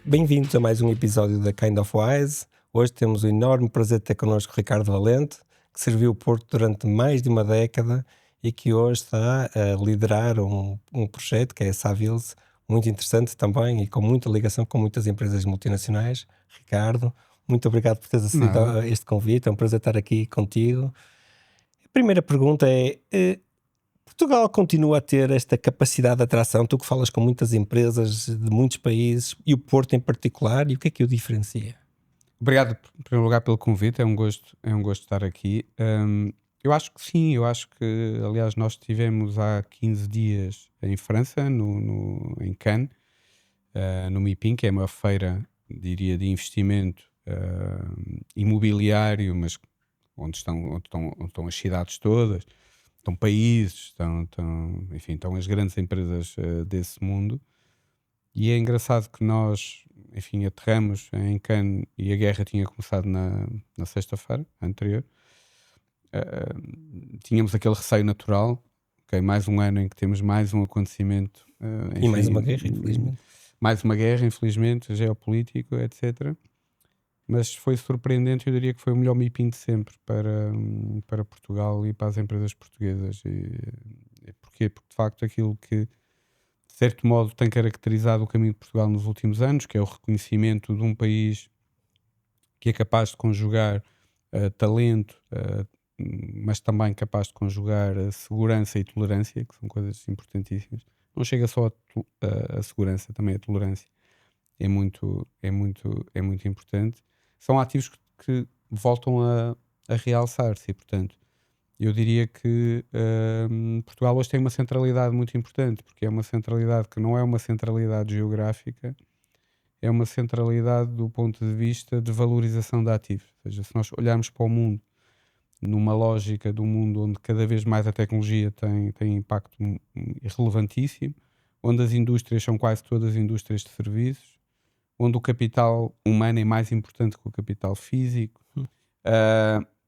Bem-vindos a mais um episódio da Kind of Wise. Hoje temos o enorme prazer de ter connosco o Ricardo Valente, que serviu o Porto durante mais de uma década e que hoje está a liderar um projeto que é a Savills, muito interessante também e com muita ligação com muitas empresas multinacionais. Ricardo, muito obrigado por teres acedido Nada. a este convite, é um prazer estar aqui contigo. A primeira pergunta é, Portugal continua a ter esta capacidade de atração, tu que falas com muitas empresas de muitos países e o Porto em particular, e o que o diferencia? Obrigado, em primeiro lugar, pelo convite. É um gosto estar aqui. Eu acho que sim, eu acho que, aliás, nós estivemos há 15 dias em França, em Cannes, no MIPIM, que é uma feira, diria, de investimento imobiliário, mas onde estão as cidades todas, estão países, enfim, estão as grandes empresas desse mundo. E é engraçado que nós, enfim, aterramos em Cannes e a guerra tinha começado na sexta-feira anterior. Tínhamos aquele receio natural, ok, mais um ano em que temos mais um acontecimento, E mais uma enfim, guerra, infelizmente. mais uma guerra, infelizmente, geopolítico, etc. Mas foi surpreendente, eu diria que foi o melhor MIPIM de sempre para Portugal e para as empresas portuguesas. Porquê? Porque, de facto, aquilo que de certo modo tem caracterizado o caminho de Portugal nos últimos anos, que é o reconhecimento de um país que é capaz de conjugar talento, mas também capaz de conjugar segurança e tolerância, que são coisas importantíssimas. Não chega só a segurança, também a tolerância é muito importante. São ativos que voltam a realçar-se e, portanto, eu diria que Portugal hoje tem uma centralidade muito importante, porque é uma centralidade que não é uma centralidade geográfica, é uma centralidade do ponto de vista de valorização de ativos. Ou seja, se nós olharmos para o mundo numa lógica do mundo onde cada vez mais a tecnologia tem impacto relevantíssimo, onde as indústrias são quase todas indústrias de serviços, onde o capital humano é mais importante que o capital físico.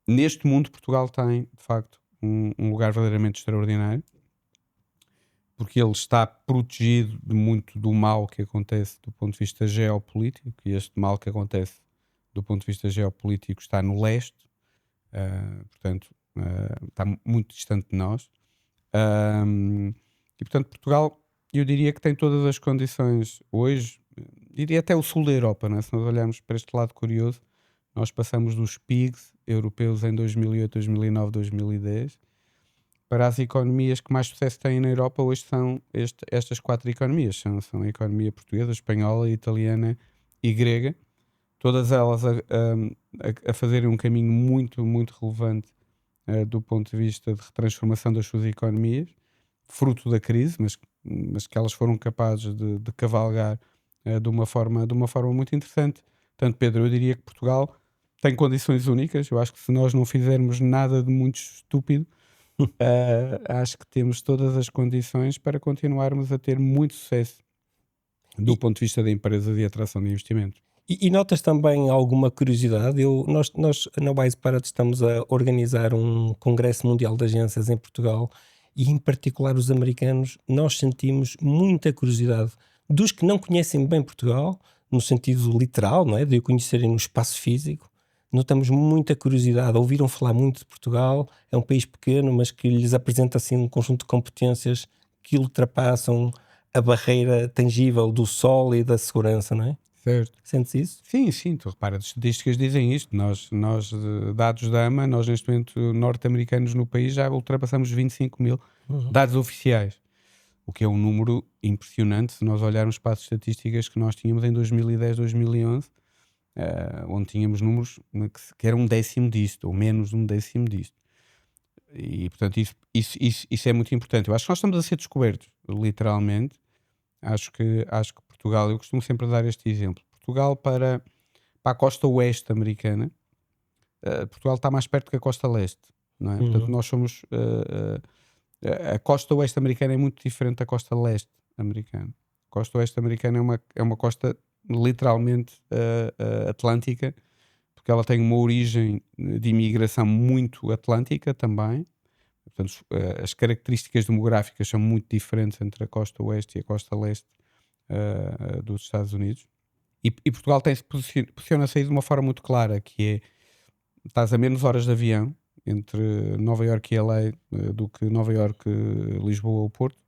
Neste mundo, Portugal tem, de facto, um lugar verdadeiramente extraordinário, porque ele está protegido de muito do mal que acontece do ponto de vista geopolítico, e este mal que acontece do ponto de vista geopolítico está no leste, portanto, está muito distante de nós. E, portanto, Portugal, eu diria que tem todas as condições hoje, diria até o sul da Europa, não é? Se nós olharmos para este lado curioso, nós passamos dos PIGs europeus em 2008, 2009, 2010 para as economias que mais sucesso têm na Europa. Hoje são estas quatro economias, são a economia portuguesa, espanhola, italiana e grega, todas elas a fazerem um caminho muito, muito relevante do ponto de vista de retransformação das suas economias, fruto da crise, mas que elas foram capazes de cavalgar de uma forma muito interessante. Portanto, Pedro, eu diria que Portugal tem condições únicas. Eu acho que se nós não fizermos nada de muito estúpido, acho que temos todas as condições para continuarmos a ter muito sucesso do ponto de vista da empresa de atração de investimentos. E notas também alguma curiosidade? Nós na Wise Parrot estamos a organizar um congresso mundial de agências em Portugal e, em particular, os americanos, nós sentimos muita curiosidade dos que não conhecem bem Portugal, no sentido literal, não é? De o conhecerem no espaço físico. Notamos muita curiosidade, ouviram falar muito de Portugal, é um país pequeno, mas que lhes apresenta assim um conjunto de competências que ultrapassam a barreira tangível do sol e da segurança, não é? Certo. Sentes isso? Sim, tu repara, as estatísticas dizem isto. Nós dados da AMA, nós neste momento norte-americanos no país já ultrapassamos 25 mil dados oficiais, o que é um número impressionante se nós olharmos para as estatísticas que nós tínhamos em 2010, 2011, onde tínhamos números que eram um décimo disto, ou menos de um décimo disto. E, portanto, isso é muito importante. Eu acho que nós estamos a ser descobertos, literalmente. Acho que Portugal, eu costumo sempre dar este exemplo. Portugal para a costa oeste americana, Portugal está mais perto que a costa leste, não é? Portanto, nós somos... a costa oeste americana é muito diferente da costa leste americana. A costa oeste americana é uma costa literalmente atlântica, porque ela tem uma origem de imigração muito atlântica também. Portanto, as características demográficas são muito diferentes entre a costa oeste e a costa leste dos Estados Unidos. E Portugal posiciona-se aí de uma forma muito clara, que é, estás a menos horas de avião entre Nova Iorque e LA do que Nova Iorque, Lisboa ou Porto.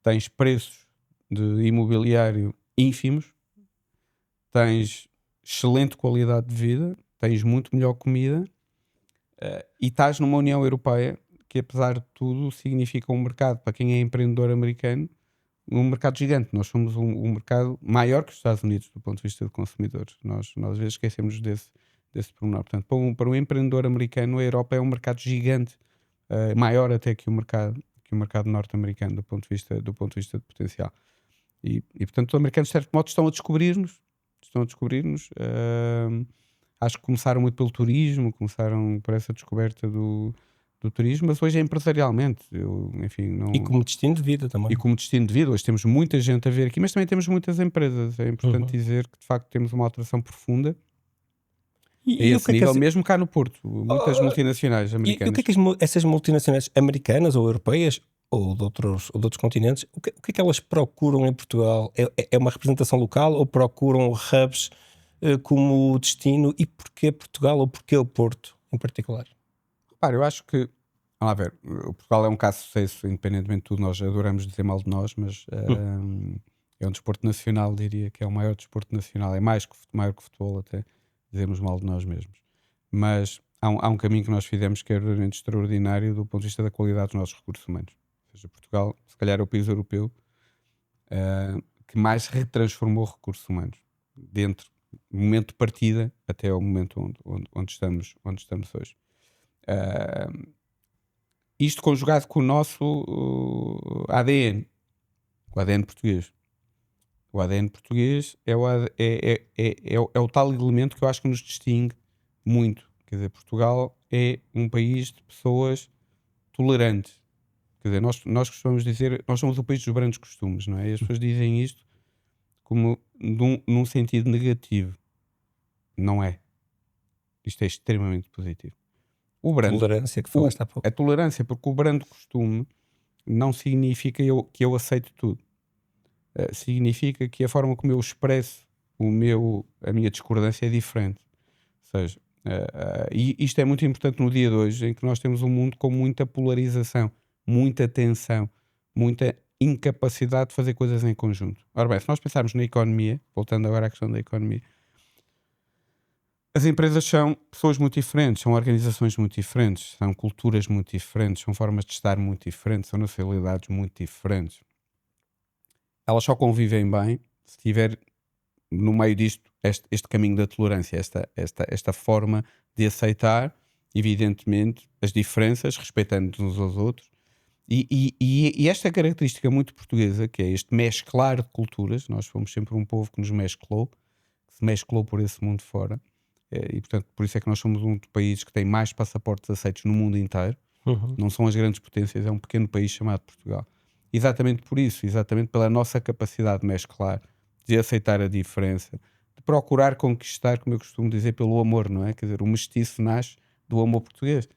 Tens preços de imobiliário ínfimos, tens excelente qualidade de vida, tens muito melhor comida e estás numa União Europeia que, apesar de tudo, significa um mercado, para quem é empreendedor americano, um mercado gigante. Nós somos um mercado maior que os Estados Unidos do ponto de vista de consumidores. Nós às vezes esquecemos desse pormenor. Portanto, para um empreendedor americano, a Europa é um mercado gigante, maior até que o mercado norte-americano do ponto de vista de potencial. E portanto, os americanos, de certo modo, estão a descobrir-nos. Acho que começaram muito pelo turismo, começaram por essa descoberta do turismo, mas hoje é empresarialmente. E como destino de vida também. E como destino de vida. Hoje temos muita gente a ver aqui, mas também temos muitas empresas. É importante dizer que, de facto, temos uma alteração profunda a esse nível, mesmo cá no Porto. Muitas multinacionais americanas. E o que é que essas multinacionais americanas ou europeias ou de outros continentes, o que é que elas procuram em Portugal? É uma representação local ou procuram hubs como destino? E porquê Portugal ou porquê o Porto em particular? Repara, eu acho que, vamos lá ver, o Portugal é um caso de sucesso, independentemente de tudo. Nós adoramos dizer mal de nós, mas é um desporto nacional, diria que é o maior desporto nacional. É maior que o futebol, até dizermos mal de nós mesmos. Mas há um caminho que nós fizemos que é realmente extraordinário do ponto de vista da qualidade dos nossos recursos humanos. Ou seja, Portugal, se calhar, é o país europeu que mais retransformou recursos humanos dentro do momento de partida até ao momento onde estamos hoje. Isto conjugado com o nosso ADN, o ADN português. O ADN português é o tal elemento que eu acho que nos distingue muito. Quer dizer, Portugal é um país de pessoas tolerantes. Quer dizer, nós costumamos dizer, nós somos o país dos brancos costumes, não é? E as pessoas dizem isto como num sentido negativo. Não é. Isto é extremamente positivo. Tolerância que falaste há pouco. A tolerância, porque o brando costume não significa que eu aceito tudo. Significa que a forma como eu expresso a minha discordância é diferente. Ou seja, e isto é muito importante no dia de hoje, em que nós temos um mundo com muita polarização, muita tensão, muita incapacidade de fazer coisas em conjunto. Ora bem, se nós pensarmos na economia, voltando agora à questão da economia, as empresas são pessoas muito diferentes, são organizações muito diferentes, são culturas muito diferentes, são formas de estar muito diferentes, são nacionalidades muito diferentes. Elas só convivem bem se tiver no meio disto este caminho da tolerância, esta forma de aceitar, evidentemente, as diferenças, respeitando uns aos outros. E esta característica muito portuguesa, que é este mesclar de culturas, nós fomos sempre um povo que nos mesclou, que se mesclou por esse mundo fora. E portanto, por isso é que nós somos um dos países que tem mais passaportes aceitos no mundo inteiro. Não são as grandes potências, é um pequeno país chamado Portugal. Exatamente por isso, exatamente pela nossa capacidade de mesclar, de aceitar a diferença, de procurar conquistar, como eu costumo dizer, pelo amor, não é? Quer dizer, o mestiço nasce do amor português.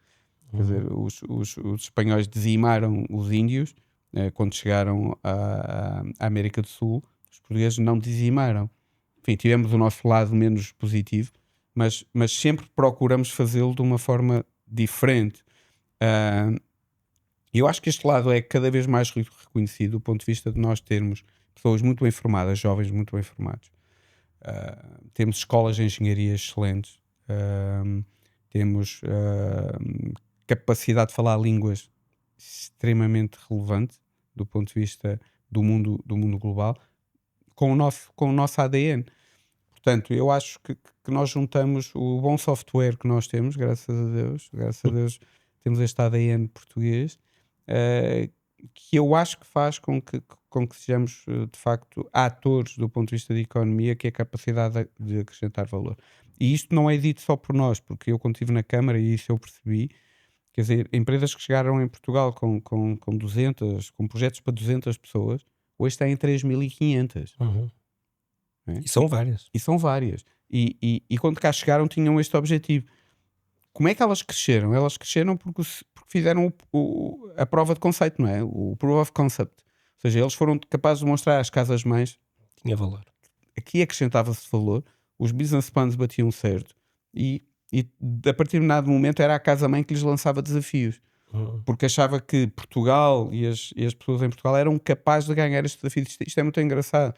Quer dizer, os espanhóis dizimaram os índios quando chegaram à América do Sul. Os portugueses não dizimaram. Enfim, tivemos o nosso lado menos positivo, mas sempre procuramos fazê-lo de uma forma diferente. Eu acho que este lado é cada vez mais reconhecido do ponto de vista de nós termos pessoas muito bem formadas, jovens muito bem formados. Temos escolas de engenharia excelentes, temos capacidade de falar línguas extremamente relevante do ponto de vista do mundo global, com o nosso ADN. Portanto, eu acho que nós juntamos o bom software que nós temos, graças a Deus temos este ADN português, que eu acho que faz com que sejamos, de facto, atores do ponto de vista da economia, que é a capacidade de acrescentar valor. E isto não é dito só por nós, porque eu, quando estive na Câmara, e isso eu percebi, quer dizer, empresas que chegaram em Portugal com projetos para 200 pessoas, hoje têm 3.500. E são várias. E quando cá chegaram tinham este objetivo. Como é que elas cresceram? Elas cresceram porque fizeram a prova de conceito, não é? O proof of concept. Ou seja, eles foram capazes de mostrar às casas-mães Tinha valor. aqui acrescentava-se valor, os business plans batiam certo e a partir de determinado momento era a casa-mãe que lhes lançava desafios. Porque achava que Portugal e as pessoas em Portugal eram capazes de ganhar estes desafios. Isto é muito engraçado,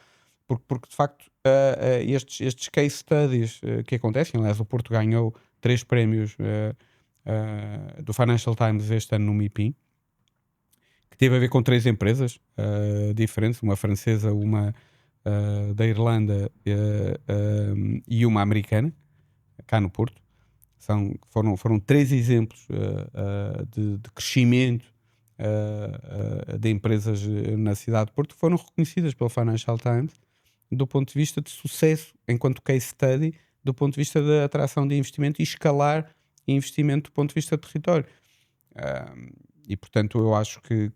porque de facto estes case studies que acontecem, aliás, o Porto ganhou 3 prémios do Financial Times este ano no MIPIM, que teve a ver com 3 empresas diferentes, uma francesa, uma da Irlanda e uma americana, cá no Porto. Foram 3 exemplos de crescimento de empresas na cidade de Porto que foram reconhecidas pelo Financial Times do ponto de vista de sucesso enquanto case study, do ponto de vista da atração de investimento e escalar investimento do ponto de vista do território. E portanto eu acho que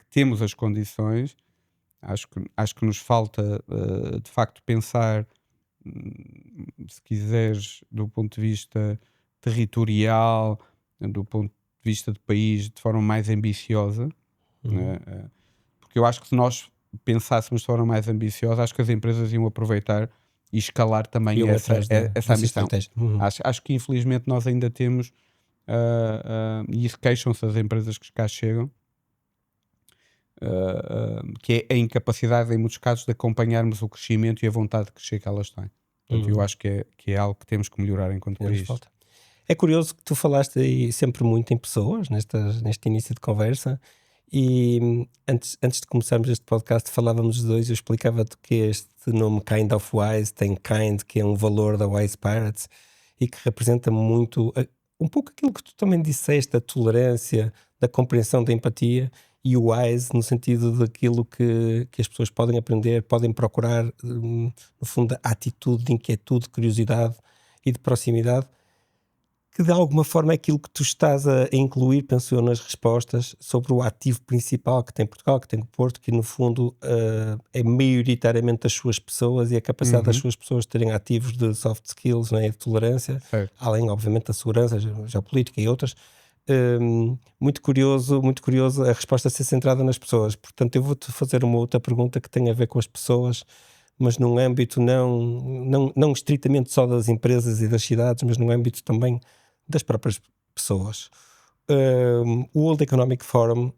temos as condições, acho que nos falta de facto pensar, se quiseres, do ponto de vista territorial, do ponto de vista de país, de forma mais ambiciosa, né? Porque eu acho que se nós pensássemos de forma mais ambiciosa, acho que as empresas iam aproveitar e escalar também essa ambição. Acho que infelizmente nós ainda temos, e isso queixam-se as empresas que cá chegam, que é a incapacidade em muitos casos de acompanharmos o crescimento e a vontade de crescer que elas têm. Portanto, eu acho que é algo que temos que melhorar enquanto país. É curioso que tu falaste aí sempre muito em pessoas neste início de conversa, e antes de começarmos este podcast falávamos os dois, eu explicava-te que este nome Kind of Wise tem Kind, que é um valor da Wise Pirates e que representa muito um pouco aquilo que tu também disseste, da tolerância, da compreensão, da empatia, e o wise no sentido daquilo que as pessoas podem aprender, podem procurar, no fundo, a atitude de inquietude, de curiosidade e de proximidade, que de alguma forma é aquilo que tu estás a incluir, penso eu, nas respostas sobre o ativo principal que tem Portugal, que tem o Porto, que no fundo é maioritariamente as suas pessoas e a capacidade das suas pessoas terem ativos de soft skills, né, de tolerância, além obviamente da segurança, geopolítica e outras. Muito curioso a resposta ser centrada nas pessoas. Portanto, eu vou-te fazer uma outra pergunta que tem a ver com as pessoas, mas num âmbito não estritamente só das empresas e das cidades, mas num âmbito também das próprias pessoas. O World Economic Forum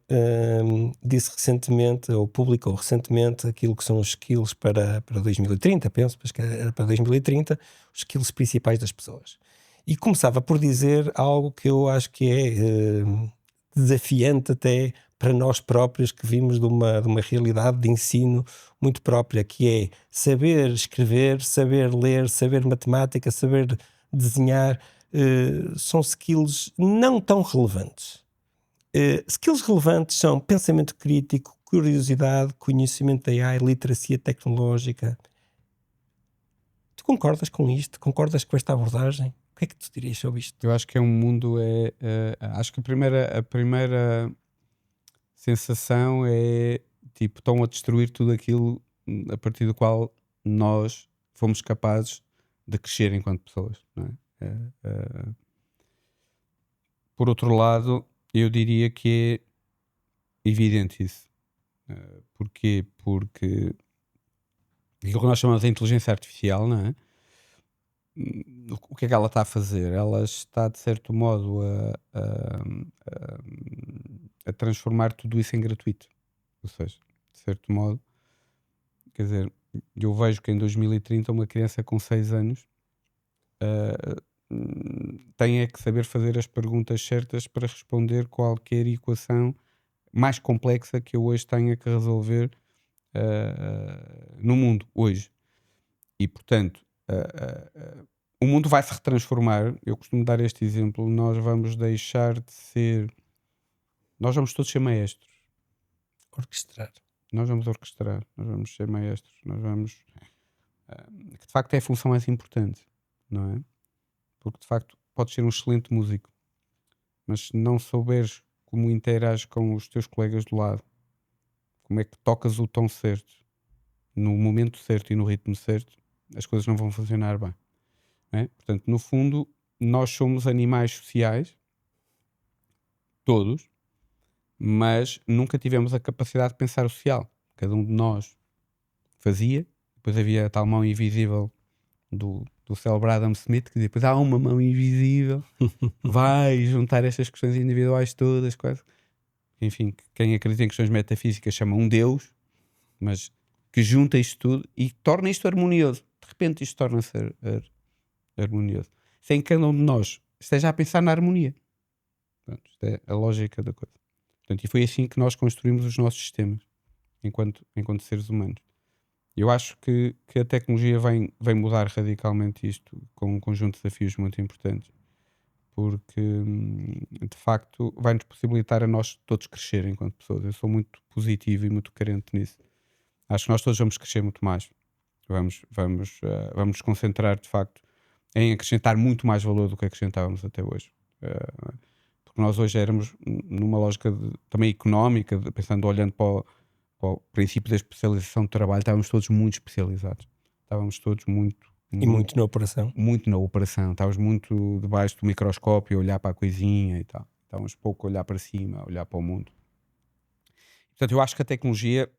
disse recentemente, ou publicou recentemente, aquilo que são os skills para 2030, penso, mas que era para 2030, os skills principais das pessoas. E começava por dizer algo que eu acho que é desafiante até para nós próprios, que vimos de uma realidade de ensino muito própria, que é saber escrever, saber ler, saber matemática, saber desenhar. São skills não tão relevantes. Skills relevantes são pensamento crítico, curiosidade, conhecimento da AI, literacia tecnológica. Tu concordas com isto? Concordas com esta abordagem? O que é que tu dirias sobre isto? Eu acho que é um mundo, acho que a primeira sensação é tipo, estão a destruir tudo aquilo a partir do qual nós fomos capazes de crescer enquanto pessoas, não é? Por outro lado, eu diria que é evidente isso. Porquê? Porque aquilo que nós chamamos de inteligência artificial, não é? O que é que ela está a fazer? Ela está, de certo modo, a transformar tudo isso em gratuito. Ou seja, de certo modo, quer dizer, eu vejo que em 2030 uma criança com 6 anos tem é que saber fazer as perguntas certas para responder qualquer equação mais complexa que eu hoje tenha que resolver no mundo, hoje. E, portanto, o mundo vai se retransformar. Eu costumo dar este exemplo: nós vamos deixar de ser, nós vamos todos ser maestros, nós vamos orquestrar, nós vamos ser maestros, nós vamos, que de facto é a função mais importante, não é? Porque de facto podes ser um excelente músico, mas se não souberes como interages com os teus colegas do lado, como é que tocas o tom certo, no momento certo e no ritmo certo, as coisas não vão funcionar bem. É? Portanto, no fundo, nós somos animais sociais, todos, mas nunca tivemos a capacidade de pensar o social. Cada um de nós fazia Depois havia a tal mão invisível do célebre Adam Smith, que dizia, depois há uma mão invisível vai juntar estas questões individuais todas, quase. Enfim, quem acredita em questões metafísicas chama um Deus, mas que junta isto tudo e torna isto harmonioso. De repente isto torna-se harmonioso, sem que cada um de nós esteja a pensar na harmonia. Pronto, isto é a lógica da coisa. Portanto, e foi assim que nós construímos os nossos sistemas enquanto seres humanos. Eu acho que a tecnologia vem mudar radicalmente isto, com um conjunto de desafios muito importantes, porque de facto vai-nos possibilitar a nós todos crescer enquanto pessoas. Eu sou muito positivo e muito carente nisso. Acho que nós todos vamos crescer muito mais. Vamos nos concentrar de facto em acrescentar muito mais valor do que acrescentávamos até hoje. Porque nós hoje éramos numa lógica também económica, olhando para o princípio da especialização do trabalho, estávamos todos muito especializados. Estávamos todos muito na operação. Muito na operação. Estávamos muito debaixo do microscópio a olhar para a coisinha e tal. Estávamos pouco a olhar para cima, a olhar para o mundo. Portanto, eu acho que a tecnologia,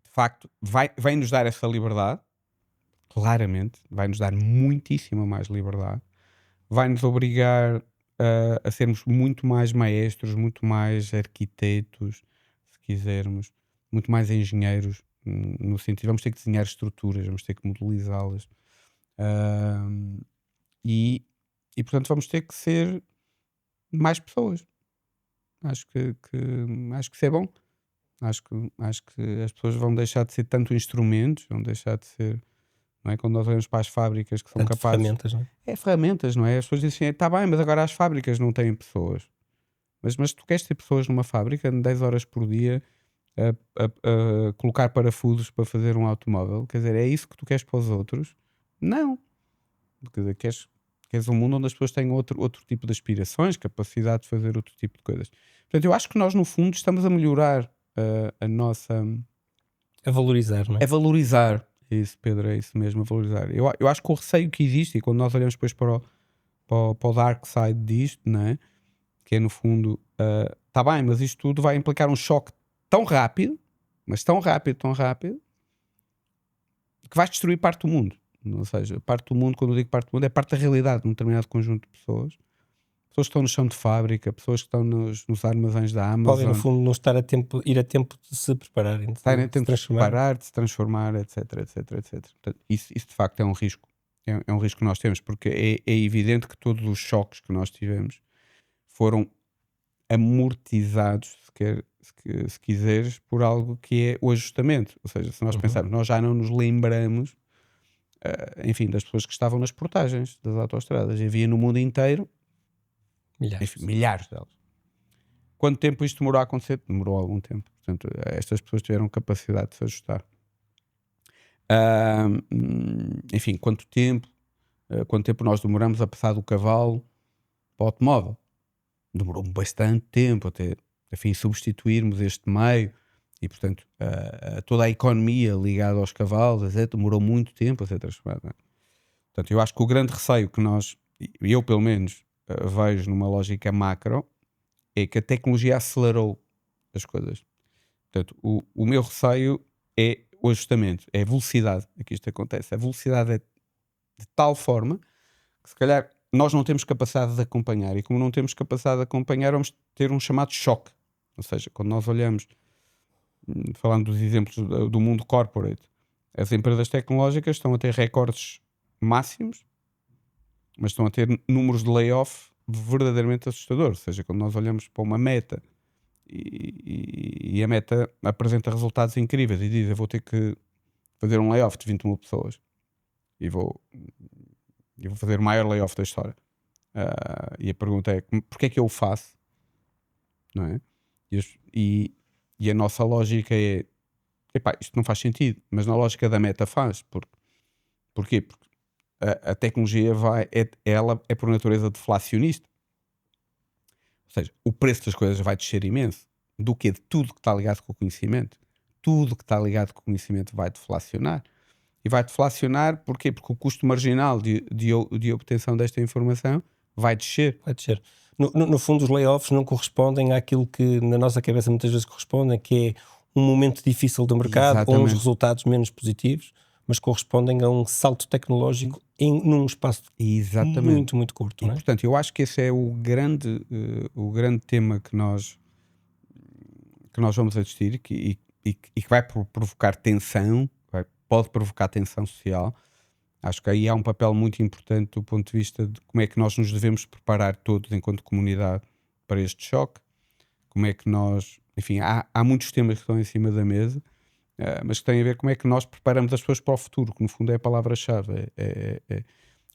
de facto, vai nos dar essa liberdade. Claramente. Vai nos dar muitíssima mais liberdade. Vai nos obrigar a sermos muito mais maestros, muito mais arquitetos, se quisermos, muito mais engenheiros, no sentido, vamos ter que desenhar estruturas, vamos ter que modelizá-las, e portanto vamos ter que ser mais pessoas. Acho que isso é bom. Acho que as pessoas vão deixar de ser tanto instrumentos, vão deixar de ser, não é? Quando nós olhamos para as fábricas que são Tanto capazes, ferramentas, não é? É ferramentas, não é? As pessoas dizem assim, está bem, mas agora as fábricas não têm pessoas. Mas tu queres ter pessoas numa fábrica 10 horas por dia a colocar parafusos para fazer um automóvel? Quer dizer, é isso que tu queres para os outros? Não. Quer dizer, queres um mundo onde as pessoas têm outro tipo de aspirações, capacidade de fazer outro tipo de coisas. Portanto, eu acho que nós no fundo estamos a melhorar a nossa... A valorizar, não é? É valorizar. É isso, Pedro, é isso mesmo, a valorizar. Eu acho que o receio que existe, e quando nós olhamos depois para o dark side disto, não é? Que é no fundo, está bem, mas isto tudo vai implicar um choque tão rápido, mas tão rápido, que vais destruir parte do mundo. Ou seja, parte do mundo, quando eu digo parte do mundo, é parte da realidade de um determinado conjunto de pessoas. Pessoas que estão no chão de fábrica, pessoas que estão nos armazéns da Amazon. Podem, no fundo, não estar ir a tempo de se prepararem, de estarem a tempo de se se preparar, de se transformar, etc, etc, etc. Portanto, isso de facto é um risco. É um risco que nós temos, porque é evidente que todos os choques que nós tivemos foram amortizados, se quiseres, por algo que é o ajustamento. Ou seja, se nós pensarmos, nós já não nos lembramos, enfim, das pessoas que estavam nas portagens das autoestradas. Havia no mundo inteiro milhares delas. Quanto tempo isto demorou a acontecer? Demorou algum tempo. Portanto, estas pessoas tiveram capacidade de se ajustar. Enfim, quanto tempo nós demoramos a passar do cavalo para o automóvel? Demorou bastante tempo até, enfim, substituirmos este meio, e portanto toda a economia ligada aos cavalos, etc., demorou muito tempo a ser transformada. Portanto, eu acho que o grande receio que eu pelo menos vejo numa lógica macro, é que a tecnologia acelerou as coisas. Portanto, o meu receio é o ajustamento, é a velocidade a que isto acontece. A velocidade é de tal forma que se calhar nós não temos capacidade de acompanhar, e como não temos capacidade de acompanhar, vamos ter um chamado choque. Ou seja, quando nós olhamos, falando dos exemplos do mundo corporate, as empresas tecnológicas estão a ter recordes máximos, mas estão a ter números de layoff verdadeiramente assustadores. Ou seja, quando nós olhamos para uma Meta e a Meta apresenta resultados incríveis e diz, eu vou ter que fazer um layoff de 20 mil pessoas e vou fazer o maior layoff da história, e a pergunta é, porque é que eu o faço? Não é? E a nossa lógica é, epá, isto não faz sentido, mas na lógica da Meta faz. Porquê? Porque a tecnologia ela é por natureza deflacionista. Ou seja, o preço das coisas vai descer imenso. Do que de tudo que está ligado com o conhecimento. Tudo que está ligado com o conhecimento vai deflacionar. E vai deflacionar porquê? Porque o custo marginal de obtenção desta informação vai descer. Vai descer. No fundo, os layoffs não correspondem àquilo que na nossa cabeça muitas vezes correspondem, que é um momento difícil do mercado, ou uns resultados menos positivos. mas correspondem a um salto tecnológico num espaço Exatamente. muito curto. E, Não é? portanto, eu acho que esse é o grande tema que nós vamos assistir e que vai provocar tensão, pode provocar tensão social. Acho que aí há um papel muito importante do ponto de vista de como é que nós nos devemos preparar todos enquanto comunidade para este choque, como é que nós, enfim, há muitos temas que estão em cima da mesa, mas que têm a ver como é que nós preparamos as pessoas para o futuro, que no fundo é a palavra-chave,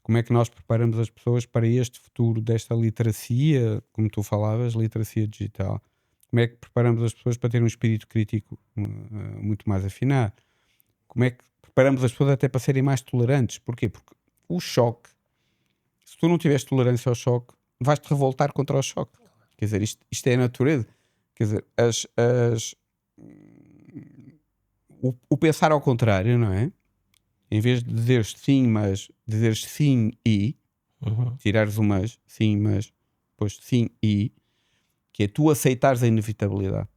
como é que nós preparamos as pessoas para este futuro desta literacia, como tu falavas, literacia digital. Como é que preparamos as pessoas para ter um espírito crítico muito mais afinado? Como é que preparamos as pessoas até para serem mais tolerantes? Porquê? Porque o choque, se tu não tiveres tolerância ao choque, vais-te revoltar contra o choque. Quer dizer, isto é a natureza. Quer dizer, o pensar ao contrário, não é? Em vez de dizeres sim, mas dizeres sim e, tirares o mas, sim, mas, depois sim e, que é tu aceitares a inevitabilidade.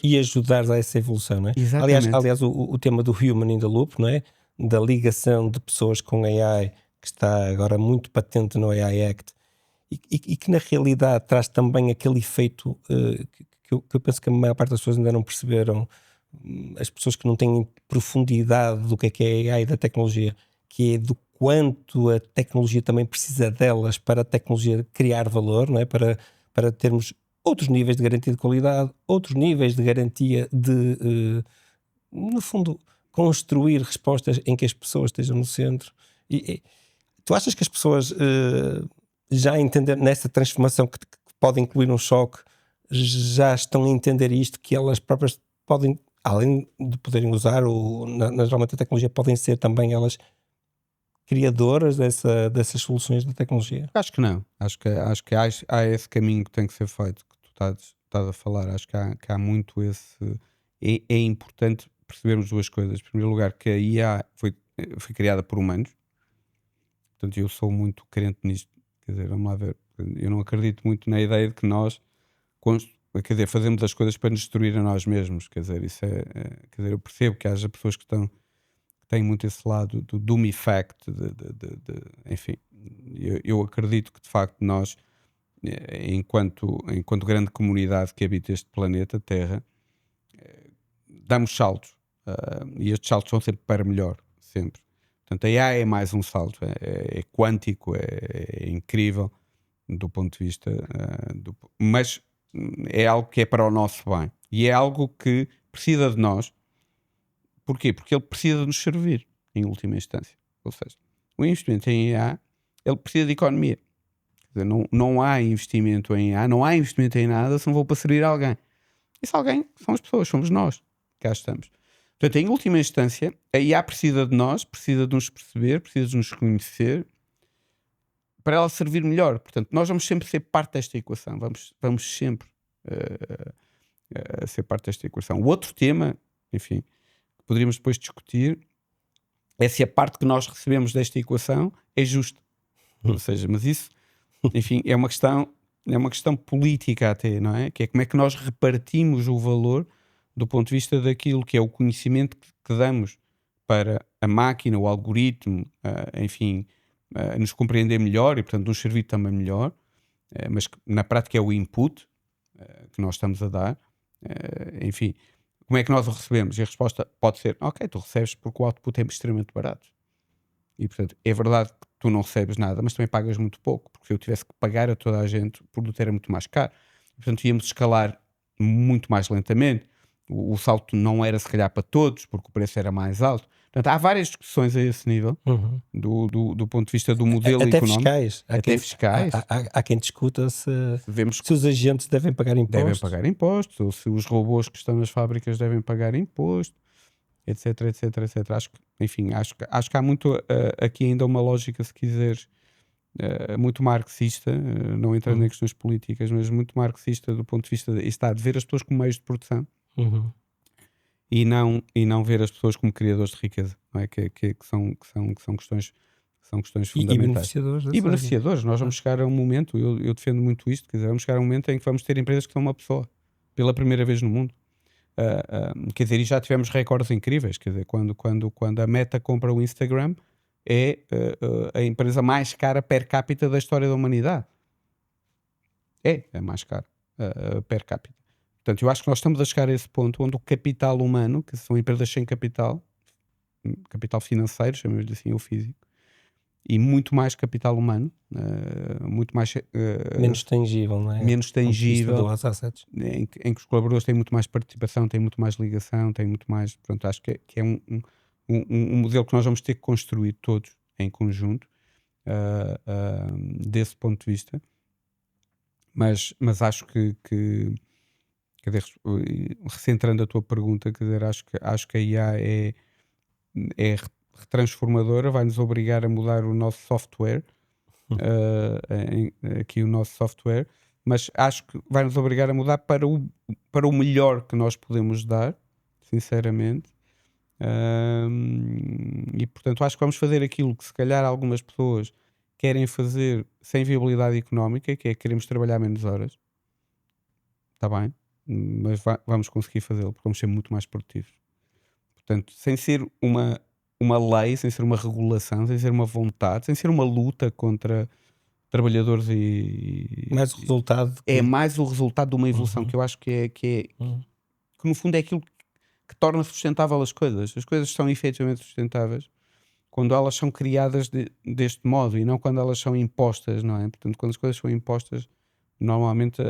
E ajudares a essa evolução, não é? Exatamente. Aliás o tema do Human in the Loop, não é? Da ligação de pessoas com AI, que está agora muito patente no AI Act, e que na realidade traz também aquele efeito que eu penso que a maior parte das pessoas ainda não perceberam, as pessoas que não têm profundidade do que é AI da tecnologia, que é do quanto a tecnologia também precisa delas para a tecnologia criar valor, não é? Para termos outros níveis de garantia de qualidade, outros níveis de garantia de, no fundo, construir respostas em que as pessoas estejam no centro. E tu achas que as pessoas já entenderam nessa transformação que pode incluir um choque, já estão a entender isto, que elas próprias podem, além de poderem usar, naturalmente a tecnologia, podem ser também elas criadoras dessas soluções da tecnologia? Acho que não. Acho que há esse caminho que tem que ser feito, que tu estás a falar. Acho que há muito esse. É importante percebermos duas coisas. Em primeiro lugar, que a IA foi criada por humanos. Portanto, eu sou muito crente nisto. Quer dizer, vamos lá ver. Eu não acredito muito na ideia de que nós fazemos as coisas para nos destruir a nós mesmos. Quer dizer, quer dizer, eu percebo que haja pessoas que têm muito esse lado do doom effect, enfim, eu acredito que de facto nós, enquanto grande comunidade que habita este planeta Terra, damos saltos, e estes saltos são sempre para melhor, sempre. Portanto, a AI é mais um salto, é quântico, é incrível do ponto de vista, mas é algo que é para o nosso bem e é algo que precisa de nós. Porquê? Porque ele precisa de nos servir, em última instância. Ou seja, o investimento em IA, ele precisa de economia. Quer dizer, não há investimento em IA, não há investimento em nada se não vou para servir a alguém. Esse alguém são as pessoas, somos nós. Cá estamos. Portanto, em última instância, a IA precisa de nós, precisa de nos perceber, precisa de nos conhecer, para ela servir melhor. Portanto, nós vamos sempre ser parte desta equação. Vamos sempre ser parte desta equação. O outro tema, enfim, que poderíamos depois discutir, é se a parte que nós recebemos desta equação é justa. Ou seja, mas isso, enfim, é uma questão política até, não é? Que é como é que nós repartimos o valor do ponto de vista daquilo que é o conhecimento que damos para a máquina, o algoritmo, enfim, nos compreender melhor e, portanto, nos servir também melhor, mas que na prática é o input que nós estamos a dar, enfim, como é que nós o recebemos? E a resposta pode ser, ok, tu recebes porque o output é extremamente barato. E, portanto, é verdade que tu não recebes nada, mas também pagas muito pouco, porque se eu tivesse que pagar a toda a gente, o produto era muito mais caro. E, portanto, íamos escalar muito mais lentamente. O salto não era, se calhar, para todos, porque o preço era mais alto. Portanto, há várias discussões a esse nível, do ponto de vista do modelo até económico. Fiscais. Fiscais. Há quem discuta se Vemos os agentes devem pagar impostos. devem pagar impostos, ou se os robôs que estão nas fábricas devem pagar imposto, etc, etc, etc. Acho que há muito aqui ainda uma lógica, se quiseres, muito marxista, não entrando em questões políticas, mas muito marxista do ponto de vista de ver as pessoas como meios de produção e não ver as pessoas como criadores de riqueza, não é? que são questões fundamentais. E beneficiadores. E beneficiadores. Nós vamos chegar a um momento, eu defendo muito isto, quer dizer, vamos chegar a um momento em que vamos ter empresas que são uma pessoa, pela primeira vez no mundo. Quer dizer, e já tivemos recordes incríveis. Quer dizer, quando a Meta compra o Instagram, é a empresa mais cara per capita da história da humanidade. É mais cara per capita. Portanto, eu acho que nós estamos a chegar a esse ponto onde o capital humano, que são empresas sem capital financeiro, chamemos-lhe assim, ou físico, e muito mais capital humano, muito mais Menos tangível, não é? menos Do ponto de vista tangível, dos assets. em que os colaboradores têm muito mais participação, têm muito mais ligação, têm muito mais. Pronto, acho que é um modelo que nós vamos ter que construir todos em conjunto, desse ponto de vista. Mas acho que quer dizer, recentrando a tua pergunta, quer dizer, acho que a IA é transformadora, vai-nos obrigar a mudar o nosso software, aqui o nosso software, mas acho que vai-nos obrigar a mudar para o melhor que nós podemos dar, sinceramente. E portanto acho que vamos fazer aquilo que se calhar algumas pessoas querem fazer sem viabilidade económica, que é queremos trabalhar menos horas, está bem, mas vamos conseguir fazê-lo porque vamos ser muito mais produtivos. Portanto, sem ser uma lei, sem ser uma regulação, sem ser uma vontade, sem ser uma luta contra trabalhadores Mais o resultado. é mais o resultado de uma evolução que eu acho que no fundo é aquilo que torna sustentável as coisas. As coisas são efetivamente sustentáveis quando elas são criadas deste modo e não quando elas são impostas, não é? Portanto, quando as coisas são impostas, normalmente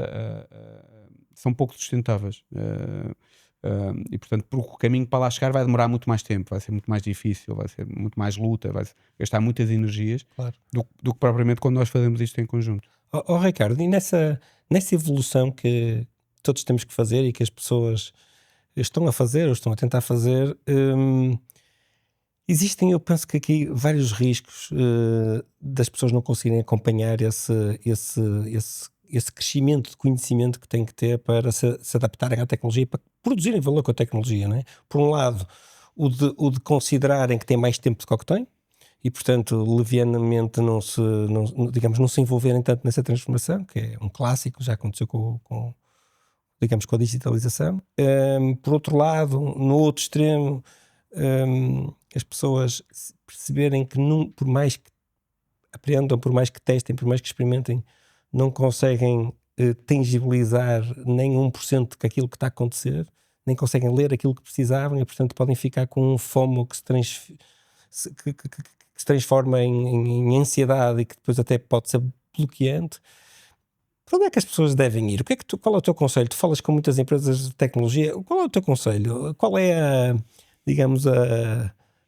são pouco sustentáveis. E portanto, porque o caminho para lá chegar vai demorar muito mais tempo, vai ser muito mais difícil, vai ser muito mais luta, vai gastar muitas energias, Claro. do que propriamente quando nós fazemos isto em conjunto. Ricardo, e nessa evolução que todos temos que fazer e que as pessoas estão a fazer ou estão a tentar fazer, existem, eu penso que aqui, vários riscos das pessoas não conseguirem acompanhar esse crescimento de conhecimento que têm que ter para se adaptarem à tecnologia e para produzirem valor com a tecnologia, não é? Por um lado, o de considerarem que têm mais tempo do que o que têm e, portanto, levianamente não se envolverem tanto nessa transformação, que é um clássico, já aconteceu com a digitalização. Por outro lado, no outro extremo, as pessoas perceberem que por mais que aprendam, por mais que testem, por mais que experimentem, não conseguem tangibilizar nem 1% daquilo que está a acontecer, nem conseguem ler aquilo que precisavam e, portanto, podem ficar com um FOMO que se transforma em ansiedade e que depois até pode ser bloqueante. Para onde é que as pessoas devem ir? Qual é o teu conselho? Tu falas com muitas empresas de tecnologia. Qual é o teu conselho? Qual é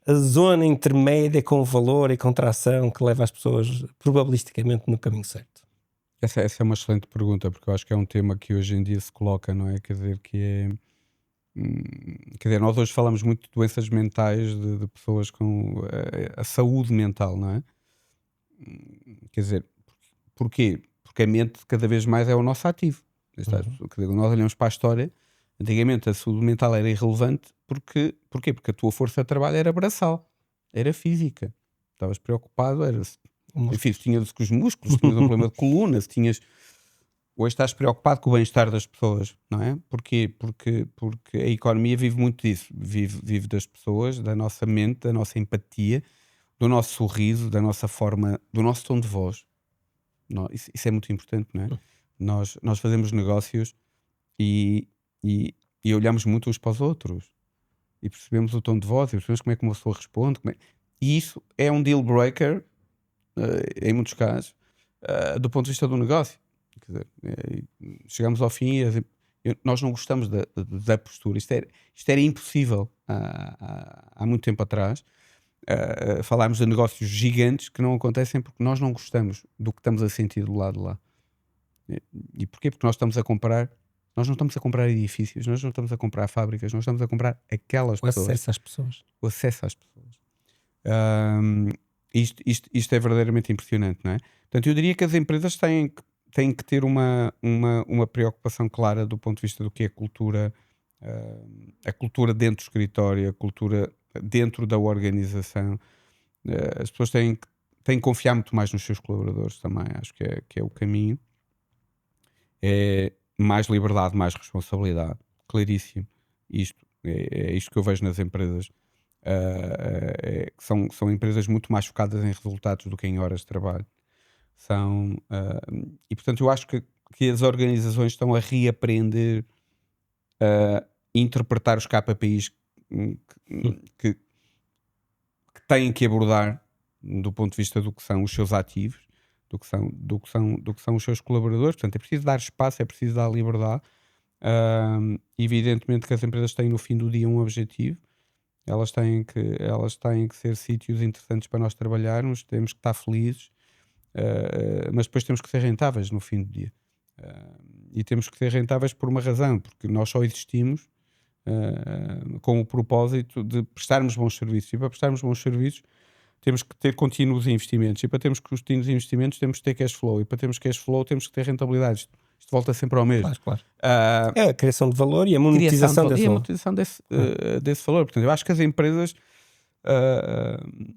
a zona intermédia com valor e com tração que leva as pessoas probabilisticamente no caminho certo? Essa é uma excelente pergunta, porque eu acho que é um tema que hoje em dia se coloca, não é? Quer dizer, quer dizer, nós hoje falamos muito de doenças mentais de pessoas com a saúde mental, não é? Quer dizer, porquê? Porque a mente cada vez mais é o nosso ativo. Quer dizer, nós olhamos para a história, antigamente a saúde mental era irrelevante, porquê? Porque a tua força de trabalho era braçal, era física. Estavas preocupado, enfim, se tinhas com os músculos, se tinhas um problema de coluna, se tinhas... Hoje estás preocupado com o bem-estar das pessoas, não é? Porquê? Porque a economia vive muito disso. Vive das pessoas, da nossa mente, da nossa empatia, do nosso sorriso, da nossa forma, do nosso tom de voz. Isso é muito importante, não é? Nós fazemos negócios e olhamos muito uns para os outros e percebemos o tom de voz e percebemos como é que uma pessoa responde. E isso é um deal breaker, em muitos casos, do ponto de vista do negócio. Quer dizer, chegamos ao fim e nós não gostamos da postura. Isto era impossível há muito tempo atrás. Falámos de negócios gigantes que não acontecem porque nós não gostamos do que estamos a sentir do lado de lá. E porquê? Porque nós não estamos a comprar edifícios, nós não estamos a comprar fábricas, nós estamos a comprar aquelas pessoas. O acesso às pessoas. O acesso às pessoas. Isto é verdadeiramente impressionante, não é? Portanto, eu diria que as empresas têm que ter uma preocupação clara do ponto de vista do que é a cultura dentro do escritório, a cultura dentro da organização. As pessoas têm que confiar muito mais nos seus colaboradores também, acho que é o caminho. É mais liberdade, mais responsabilidade, claríssimo. É isto que eu vejo nas empresas. São empresas muito mais focadas em resultados do que em horas de trabalho. E portanto eu acho que as organizações estão a reaprender a interpretar os KPIs que têm que abordar do ponto de vista do que são os seus ativos, do que são os seus colaboradores. Portanto, é preciso dar espaço, é preciso dar liberdade. Evidentemente que as empresas têm no fim do dia um objetivo. Elas têm que ser sítios interessantes para nós trabalharmos, temos que estar felizes, mas depois temos que ser rentáveis no fim do dia. E temos que ser rentáveis por uma razão, porque nós só existimos com o propósito de prestarmos bons serviços. E para prestarmos bons serviços temos que ter contínuos investimentos. E para termos contínuos investimentos temos que ter cash flow. E para termos cash flow temos que ter rentabilidade. Isto volta sempre ao mesmo. Claro. É a criação de valor e a monetização desse valor. E a monetização desse valor. Portanto, eu acho que as empresas,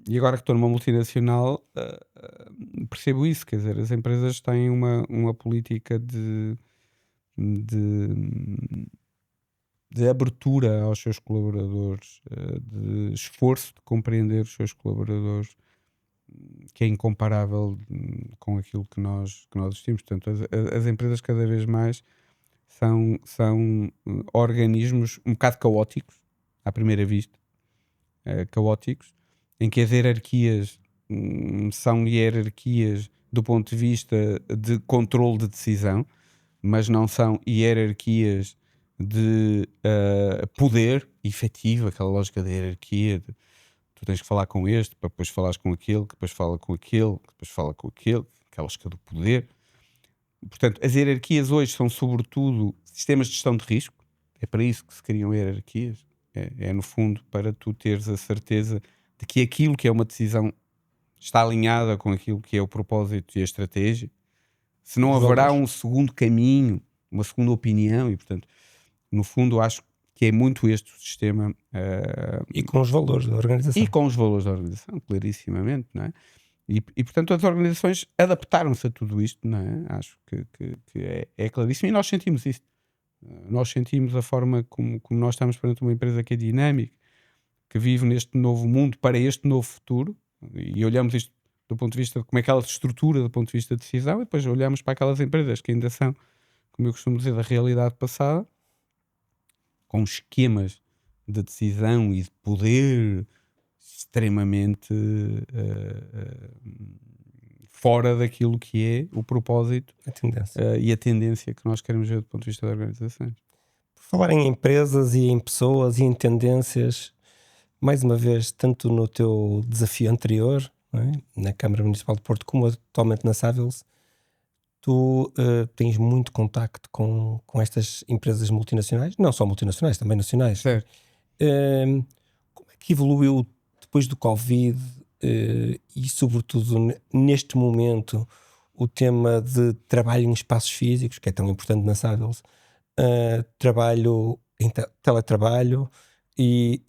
e agora que estou numa multinacional, percebo isso. Quer dizer, as empresas têm uma política de abertura aos seus colaboradores, de esforço de compreender os seus colaboradores, que é incomparável com aquilo que nós existimos. Portanto, as empresas cada vez mais são organismos um bocado caóticos, à primeira vista, caóticos, em que as hierarquias são hierarquias do ponto de vista de controle de decisão, mas não são hierarquias de poder efetivo, aquela lógica da hierarquia de tu tens que falar com este, para depois falares com aquele, que depois fala com aquele, que depois fala com aquele, aquela lógica do poder. Portanto, as hierarquias hoje são sobretudo sistemas de gestão de risco. É para isso que se criam hierarquias. É no fundo para tu teres a certeza de que aquilo que é uma decisão está alinhada com aquilo que é o propósito e a estratégia. Se não haverá um segundo caminho, uma segunda opinião, e portanto, no fundo, acho que é muito este o sistema. E com os valores da organização. E com os valores da organização, clarissimamente, não é? E portanto, as organizações adaptaram-se a tudo isto, não é? Acho que é claríssimo. E nós sentimos isso. Nós sentimos a forma como nós estamos perante uma empresa que é dinâmica, que vive neste novo mundo, para este novo futuro, e olhamos isto do ponto de vista de como é que ela se estrutura do ponto de vista de decisão, e depois olhamos para aquelas empresas que ainda são, como eu costumo dizer, da realidade passada, com esquemas de decisão e de poder extremamente fora daquilo que é o propósito e a tendência que nós queremos ver do ponto de vista da organização. Por falar em empresas e em pessoas e em tendências, mais uma vez, tanto no teu desafio anterior, não é? Na Câmara Municipal de Porto, como atualmente na Savills, tu tens muito contacto com estas empresas multinacionais, não só multinacionais, também nacionais. Certo. Como é que evoluiu depois do Covid e sobretudo neste momento o tema de trabalho em espaços físicos, que é tão importante na Savills, trabalho em teletrabalho e